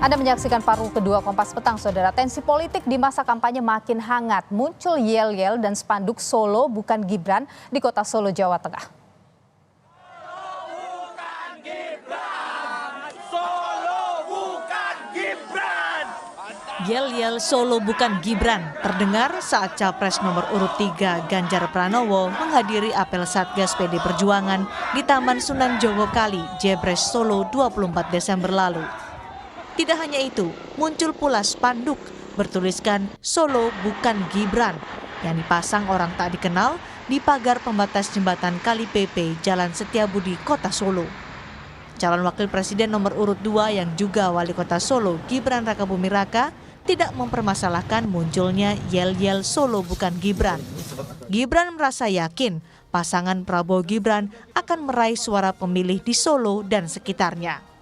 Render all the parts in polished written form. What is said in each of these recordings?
Anda menyaksikan paruh kedua Kompas Petang, Saudara. Tensi politik di masa kampanye makin hangat. Muncul yel-yel dan spanduk Solo bukan Gibran di kota Solo, Jawa Tengah. Yel-yel Solo bukan Gibran terdengar saat Capres nomor urut 3 Ganjar Pranowo menghadiri apel Satgas PD Perjuangan di Taman Sunan Jogokali, Jebres, Solo 24 Desember lalu. Tidak hanya itu, muncul pula spanduk bertuliskan Solo bukan Gibran yang dipasang orang tak dikenal di pagar pembatas jembatan Kali PP Jalan Setiabudi, Kota Solo. Calon Wakil Presiden nomor urut 2 yang juga Wali Kota Solo, Gibran Rakabuming Raka, tidak mempermasalahkan munculnya yel-yel Solo bukan Gibran. Gibran merasa yakin pasangan Prabowo Gibran akan meraih suara pemilih di Solo dan sekitarnya.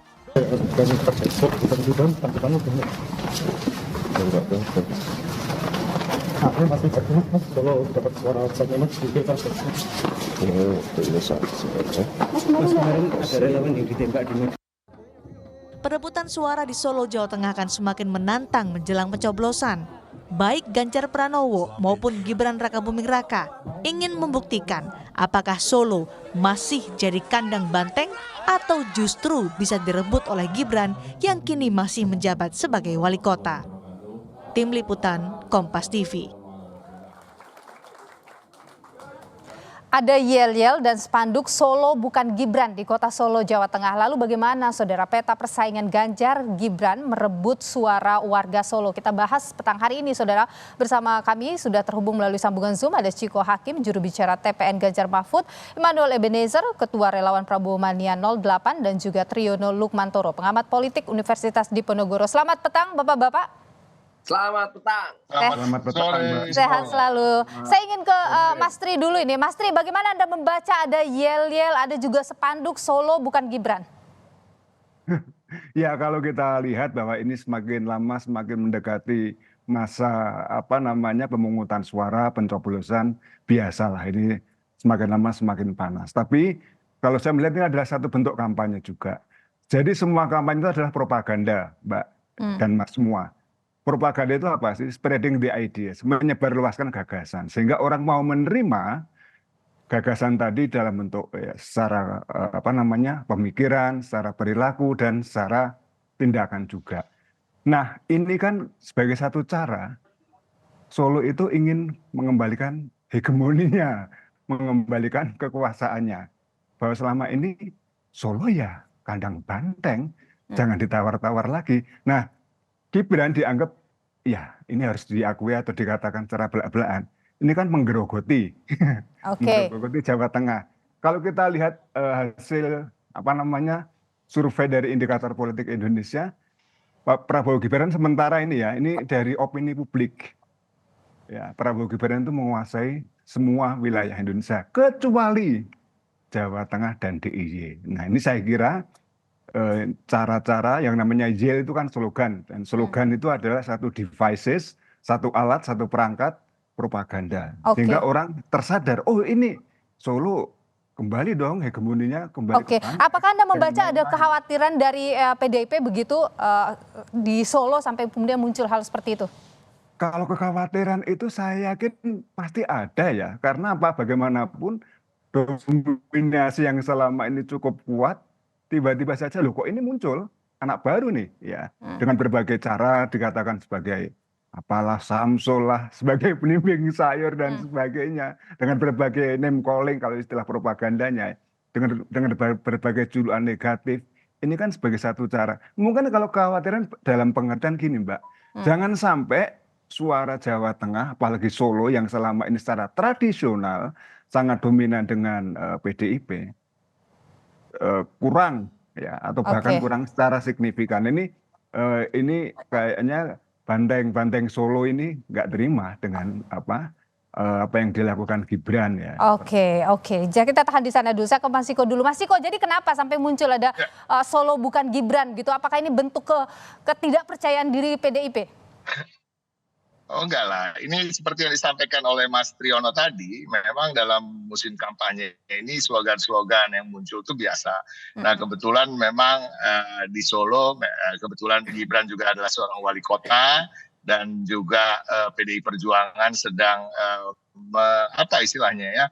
Perebutan suara di Solo, Jawa Tengah akan semakin menantang menjelang pencoblosan. Baik Ganjar Pranowo maupun Gibran Rakabuming Raka ingin membuktikan apakah Solo masih jadi kandang banteng atau justru bisa direbut oleh Gibran yang kini masih menjabat sebagai wali kota. Tim Liputan Kompas TV. Ada yel-yel dan spanduk Solo bukan Gibran di kota Solo, Jawa Tengah. Lalu bagaimana, Saudara, peta persaingan Ganjar Gibran merebut suara warga Solo? Kita bahas petang hari ini, Saudara. Bersama kami sudah terhubung melalui sambungan Zoom ada Ciko Hakim, juru bicara TPN Ganjar Mahfud, Emmanuel Ebenezer, Ketua Relawan Prabowo Mania 08, dan juga Triyono Lukmantoro, pengamat politik Universitas Diponegoro. Selamat petang, Bapak-bapak. Selamat petang. Selamat petang. Sehat selalu. Saya ingin ke Mas Tri dulu ini. Mas Tri, bagaimana Anda membaca ada yel-yel, ada juga spanduk Solo bukan Gibran? Ya, kalau kita lihat bahwa ini semakin lama semakin mendekati masa pemungutan suara, pencoblosan, biasalah ini semakin lama semakin panas. Tapi kalau saya melihat ini adalah satu bentuk kampanye juga. Jadi semua kampanye itu adalah propaganda, Mbak dan Mas semua. Propaganda itu apa sih? Spreading the ideas, menyebarluaskan gagasan. Sehingga orang mau menerima gagasan tadi dalam bentuk secara pemikiran, secara perilaku, dan secara tindakan juga. Nah, ini kan sebagai satu cara Solo itu ingin mengembalikan hegemoninya, mengembalikan kekuasaannya. Bahwa selama ini Solo ya kandang banteng, jangan ditawar-tawar lagi. Nah, Gibran dianggap, ya ini harus diakui atau dikatakan secara belak-belakan, ini kan menggerogoti, menggerogoti Jawa Tengah. Kalau kita lihat hasil survei dari Indikator Politik Indonesia, Pak Prabowo Gibran sementara ini ya, ini dari opini publik. Ya, Prabowo Gibran itu menguasai semua wilayah Indonesia, kecuali Jawa Tengah dan DIY. Nah, ini saya kira cara-cara yang namanya yel itu kan slogan, dan slogan itu adalah satu devices, satu alat, satu perangkat propaganda, sehingga orang tersadar, oh ini Solo kembali dong hegemoninya kembali. Apakah Anda membaca ada kekhawatiran dari PDIP begitu di Solo sampai kemudian muncul hal seperti itu? Kalau kekhawatiran itu saya yakin pasti ada ya, karena apa, bagaimanapun dominasi yang selama ini cukup kuat, tiba-tiba saja loh kok ini muncul anak baru nih ya, dengan berbagai cara dikatakan sebagai apalah Samsul lah, sebagai penimbing sayur dan sebagainya, dengan berbagai name calling kalau istilah propagandanya, dengan berbagai julukan negatif. Ini kan sebagai satu cara. Mungkin kalau kekhawatiran dalam pengertian gini, Mbak, jangan sampai suara Jawa Tengah, apalagi Solo yang selama ini secara tradisional sangat dominan dengan PDIP, kurang ya, atau bahkan kurang secara signifikan. Ini kayaknya banteng Solo ini nggak terima dengan apa yang dilakukan Gibran ya. Oke. Jadi kita tahan di sana dulu. Saya ke Mas Ciko dulu. Mas Ciko, jadi kenapa sampai muncul ada Solo bukan Gibran gitu? Apakah ini bentuk ketidakpercayaan diri PDIP? Oh enggak lah, ini seperti yang disampaikan oleh Mas Triono tadi, memang dalam musim kampanye ini slogan-slogan yang muncul itu biasa. Nah kebetulan memang di Solo, kebetulan Gibran juga adalah seorang wali kota, dan juga PDI Perjuangan sedang apa istilahnya ya,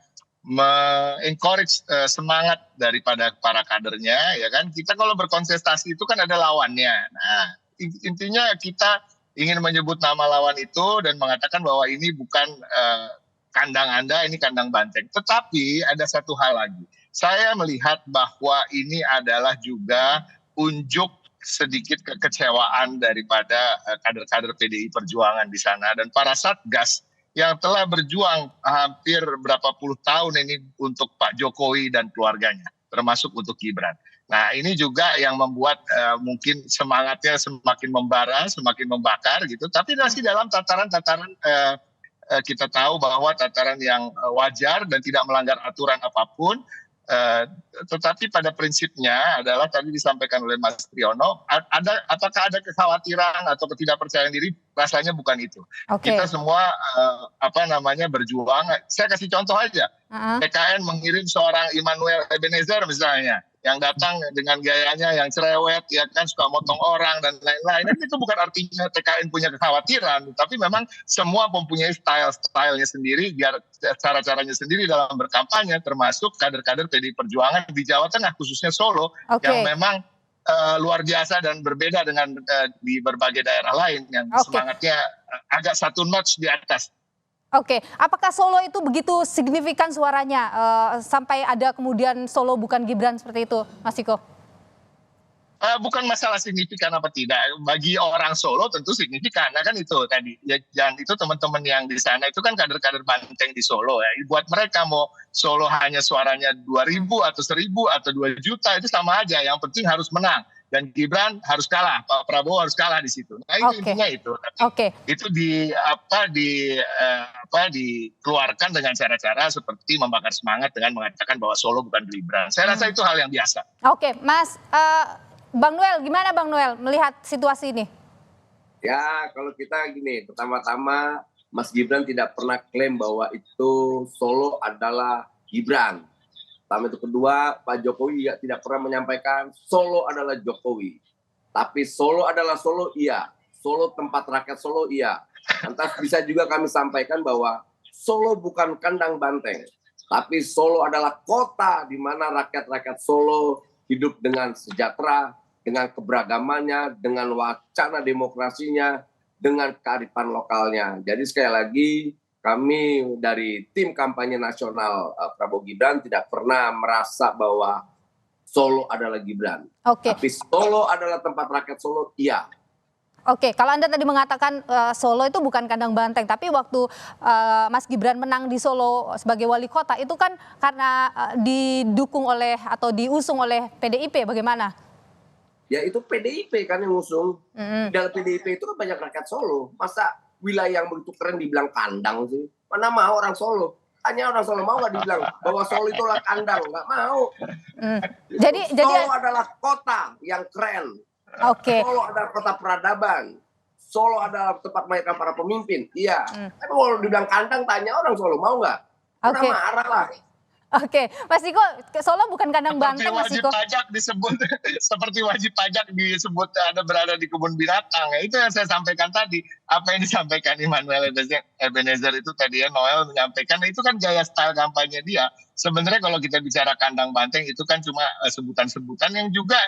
me-encourage semangat daripada para kadernya, ya kan. Kita kalau berkontestasi itu kan ada lawannya. Nah intinya kita ingin menyebut nama lawan itu dan mengatakan bahwa ini bukan kandang Anda, ini kandang banteng. Tetapi ada satu hal lagi. Saya melihat bahwa ini adalah juga unjuk sedikit kekecewaan daripada kader-kader PDI Perjuangan di sana dan para satgas yang telah berjuang hampir berapa puluh tahun ini untuk Pak Jokowi dan keluarganya, termasuk untuk Gibran. Nah ini juga yang membuat mungkin semangatnya semakin membara, semakin membakar gitu. Tapi masih dalam tataran-tataran kita tahu bahwa tataran yang wajar dan tidak melanggar aturan apapun. Tetapi pada prinsipnya adalah tadi disampaikan oleh Mas Triono, apakah ada kekhawatiran atau ketidakpercayaan diri? Rasanya bukan itu. Kita semua berjuang. Saya kasih contoh aja. PKN mengirim seorang Immanuel Ebenezer misalnya, yang datang dengan gayanya yang cerewet, ya kan, suka motong orang dan lain-lain. Itu bukan artinya TKN punya kekhawatiran, tapi memang semua mempunyai stylenya sendiri, biar cara-caranya sendiri dalam berkampanye, termasuk kader-kader PDI Perjuangan di Jawa Tengah, khususnya Solo, yang memang luar biasa dan berbeda dengan di berbagai daerah lain yang semangatnya agak satu notch di atas. Oke, apakah Solo itu begitu signifikan suaranya sampai ada kemudian Solo bukan Gibran seperti itu, Mas Ciko? Bukan masalah signifikan apa tidak. Bagi orang Solo tentu signifikan. Nah kan itu tadi. Ya, dan itu teman-teman yang di sana itu kan kader-kader banteng di Solo ya. Buat mereka mau Solo hanya suaranya 2.000 atau 1.000 atau 2 juta itu sama aja. Yang penting harus menang. Dan Gibran harus kalah, Pak Prabowo harus kalah di situ. Nah itu intinya itu. Itu dikeluarkan dengan cara-cara seperti membakar semangat dengan mengatakan bahwa Solo bukan Gibran. Saya rasa itu hal yang biasa. Oke, Mas Bang Noel, gimana Bang Noel melihat situasi ini? Ya kalau kita gini, pertama-tama Mas Gibran tidak pernah klaim bahwa itu Solo adalah Gibran. Pertama itu, kedua, Pak Jokowi tidak pernah menyampaikan Solo adalah Jokowi. Tapi Solo adalah Solo, iya. Solo tempat rakyat Solo, iya. Lantas bisa juga kami sampaikan bahwa Solo bukan kandang banteng. Tapi Solo adalah kota di mana rakyat-rakyat Solo hidup dengan sejahtera, dengan keberagamannya, dengan wacana demokrasinya, dengan kearifan lokalnya. Jadi sekali lagi, kami dari tim kampanye nasional Prabowo Gibran tidak pernah merasa bahwa Solo adalah Gibran. Tapi Solo adalah tempat rakyat Solo, iya. Oke, kalau Anda tadi mengatakan Solo itu bukan kandang banteng, tapi waktu Mas Gibran menang di Solo sebagai wali kota itu kan karena didukung oleh atau diusung oleh PDIP, bagaimana? Ya itu PDIP kan yang ngusung. Dalam PDIP itu kan banyak rakyat Solo. Masa wilayah yang begitu keren dibilang kandang sih? Mana mau orang Solo? Hanya orang Solo mau nggak dibilang bahwa Solo itu adalah kandang? Nggak mau. Jadi Solo adalah kota yang keren. Solo adalah kota peradaban. Solo adalah tempat melahirkan para pemimpin. Iya. Tapi kalau dibilang kandang, tanya orang Solo mau nggak? Marah lah. Mas Ciko, Solo bukan kandang banteng, Mas Ciko. Seperti wajib pajak disebut ada berada di kebun binatang. Itu yang saya sampaikan tadi. Apa yang disampaikan Immanuel Ebenezer itu tadi ya, Noel menyampaikan, itu kan gaya style kampanye dia. Sebenarnya kalau kita bicara kandang banteng itu kan cuma sebutan-sebutan yang juga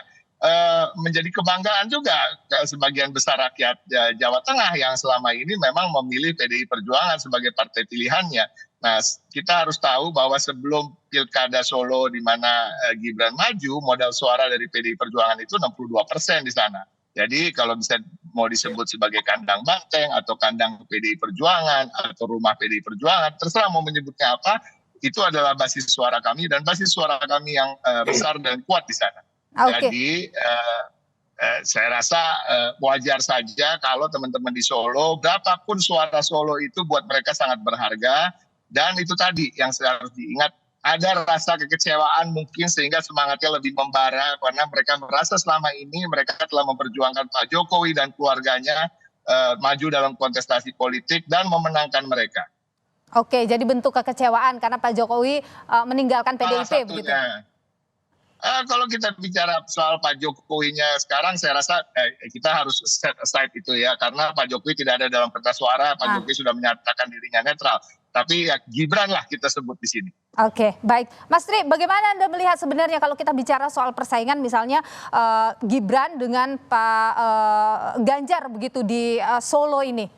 menjadi kebanggaan juga sebagian besar rakyat Jawa Tengah yang selama ini memang memilih PDI Perjuangan sebagai partai pilihannya. Nah, kita harus tahu bahwa sebelum Pilkada Solo di mana Gibran maju, modal suara dari PDI Perjuangan itu 62% di sana. Jadi kalau bisa mau disebut sebagai kandang banteng atau kandang PDI Perjuangan atau rumah PDI Perjuangan, terserah mau menyebutnya apa, itu adalah basis suara kami dan basis suara kami yang besar dan kuat di sana. Jadi saya rasa wajar saja kalau teman-teman di Solo, berapapun suara Solo itu buat mereka sangat berharga. Dan itu tadi yang harus diingat, ada rasa kekecewaan mungkin sehingga semangatnya lebih membara karena mereka merasa selama ini mereka telah memperjuangkan Pak Jokowi dan keluarganya maju dalam kontestasi politik dan memenangkan mereka. Oke, jadi bentuk kekecewaan karena Pak Jokowi meninggalkan Salah PDIP begitu. satunya. Kalau kita bicara soal Pak Jokowinya sekarang, saya rasa kita harus set aside itu ya, karena Pak Jokowi tidak ada dalam kertas suara, Pak Jokowi sudah menyatakan dirinya netral. Tapi ya Gibran lah kita sebut di sini. Oke, baik. Mas Tri, bagaimana Anda melihat sebenarnya kalau kita bicara soal persaingan misalnya Gibran dengan Pak Ganjar begitu di Solo ini?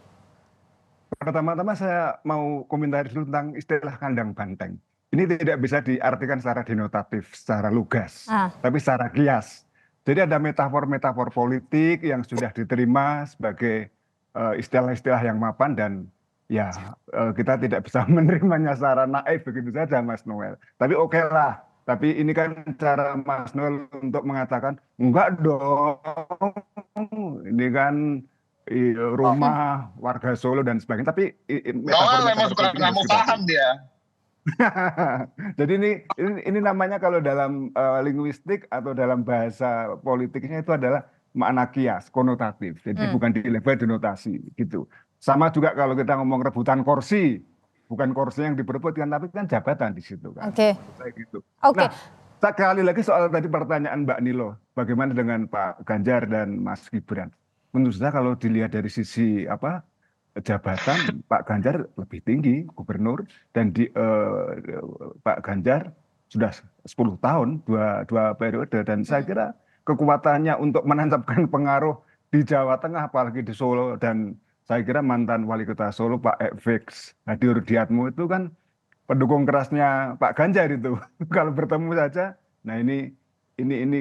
Pertama-tama saya mau komentari dulu tentang istilah kandang banteng. Ini tidak bisa diartikan secara denotatif, secara lugas, tapi secara kias. Jadi ada metafor-metafor politik yang sudah diterima sebagai istilah-istilah yang mapan dan ya kita tidak bisa menerimanya secara naif begitu saja Mas Noel. Tapi oke lah, tapi ini kan cara Mas Noel untuk mengatakan enggak dong, ini kan rumah warga Solo dan sebagainya. Tapi Noel memang suka nggak mau paham dia. Jadi ini namanya kalau dalam linguistik atau dalam bahasa politiknya itu adalah makna kias, konotatif. Jadi bukan di level denotasi gitu. Sama juga kalau kita ngomong rebutan kursi, bukan kursi yang diperebutkan tapi kan jabatan di situ kan. Oke. Gitu. Oke. Nah, sekali lagi soal tadi pertanyaan Mbak Nilo, bagaimana dengan Pak Ganjar dan Mas Gibran? Menurut saya kalau dilihat dari sisi jabatan Pak Ganjar lebih tinggi gubernur dan Pak Ganjar sudah 10 tahun dua periode dan saya kira kekuatannya untuk menancapkan pengaruh di Jawa Tengah apalagi di Solo dan saya kira mantan wali kota Solo Pak Fx Hadi Rudiatmo itu kan pendukung kerasnya Pak Ganjar itu kalau bertemu saja. Nah ini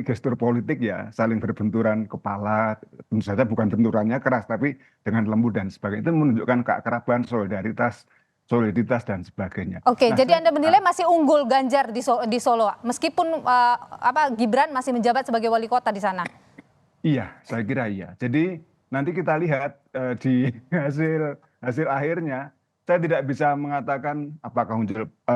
gestur politik ya, saling berbenturan kepala, tentu saja bukan benturannya keras, tapi dengan lembut dan sebagainya. Itu menunjukkan keakraban, soliditas dan sebagainya. Oke, Nah, jadi Anda menilai masih unggul Ganjar di Solo, meskipun Gibran masih menjabat sebagai wali kota di sana? Iya, saya kira iya. Jadi nanti kita lihat di hasil akhirnya, saya tidak bisa mengatakan apakah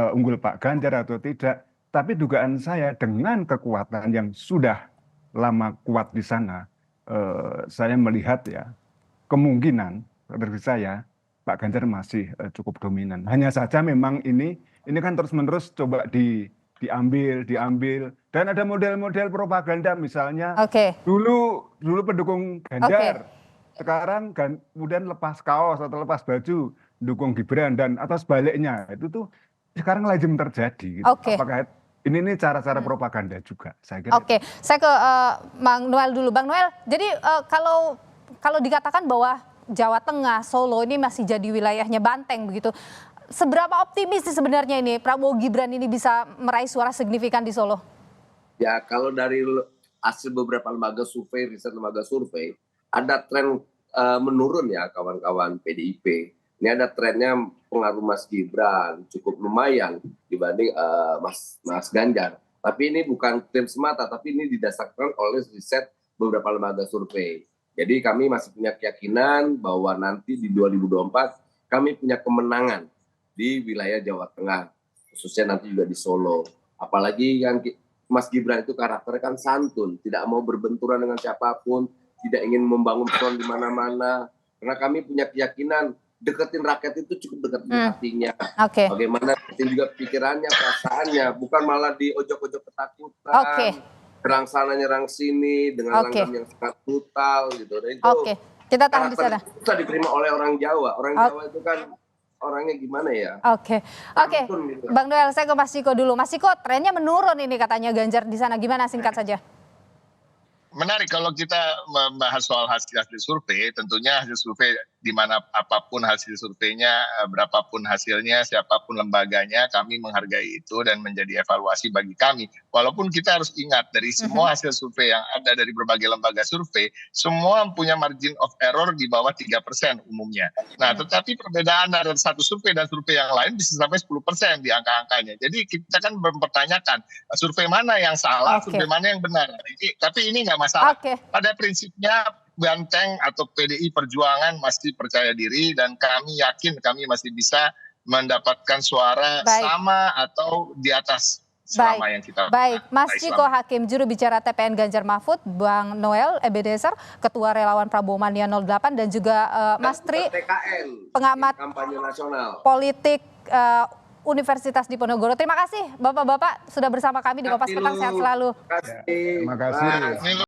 unggul Pak Ganjar atau tidak. Tapi dugaan saya dengan kekuatan yang sudah lama kuat di sana, saya melihat ya kemungkinan dari saya Pak Ganjar masih cukup dominan. Hanya saja memang ini kan terus-menerus coba diambil dan ada model-model propaganda misalnya. Dulu pendukung Ganjar, sekarang kemudian lepas kaos atau lepas baju dukung Gibran dan atau sebaliknya itu tuh sekarang lazim terjadi. Gitu. Apakah ini cara-cara propaganda juga, saya kira. Oke, saya ke Bang Noel dulu. Bang Noel, jadi kalau dikatakan bahwa Jawa Tengah, Solo ini masih jadi wilayahnya banteng begitu, seberapa optimis sih sebenarnya ini Prabowo Gibran ini bisa meraih suara signifikan di Solo? Ya, kalau dari hasil beberapa lembaga survei, riset lembaga survei, ada tren menurun ya kawan-kawan PDIP. Ini ada trennya pengaruh Mas Gibran cukup lumayan dibanding Mas Ganjar. Tapi ini bukan klaim semata, tapi ini didasarkan oleh riset beberapa lembaga survei. Jadi kami masih punya keyakinan bahwa nanti di 2024 kami punya kemenangan di wilayah Jawa Tengah, khususnya nanti juga di Solo. Apalagi yang Mas Gibran itu karakternya kan santun, tidak mau berbenturan dengan siapapun, tidak ingin membangun front di mana-mana. Karena kami punya keyakinan deketin rakyat itu cukup dekat di hatinya. Bagaimana deketin juga pikirannya, perasaannya, bukan malah di ojok-ojok ketakutan, nyerang sana nyerang sini dengan langgam yang sangat brutal gitu. Dan itu kita tahan di sana. Bisa diterima oleh orang Jawa. Orang Jawa itu kan orangnya gimana ya? Oke. Gitu. Bang Noel, saya ke Mas Ciko dulu. Mas Ciko, trennya menurun ini katanya Ganjar di sana. Gimana singkat saja? Menarik kalau kita membahas soal hasil survei, tentunya hasil survei di mana apapun hasil surveinya, berapapun hasilnya, siapapun lembaganya, kami menghargai itu dan menjadi evaluasi bagi kami. Walaupun kita harus ingat dari semua hasil survei yang ada dari berbagai lembaga survei, semua punya margin of error di bawah 3% umumnya. Nah, tetapi perbedaan dari satu survei dan survei yang lain bisa sampai 10% di angka-angkanya. Jadi kita kan mempertanyakan survei mana yang salah, survei mana yang benar. Tapi ini nggak masalah. Pada prinsipnya Banteng atau PDI Perjuangan masih percaya diri dan kami yakin kami masih bisa mendapatkan suara sama atau di atas selama yang kita Baik, Mas raih Ciko selama. Hakim, juru bicara TPN Ganjar Mahfud, Bang Noel Ebenezer, Ketua Relawan Prabowo Mania 08, dan juga Mas Tri, TKN, pengamat kampanye nasional. politik Universitas Diponegoro. Terima kasih Bapak-bapak sudah bersama kami di Kompas Petang, sehat selalu. Terima kasih. Terima kasih. Mas.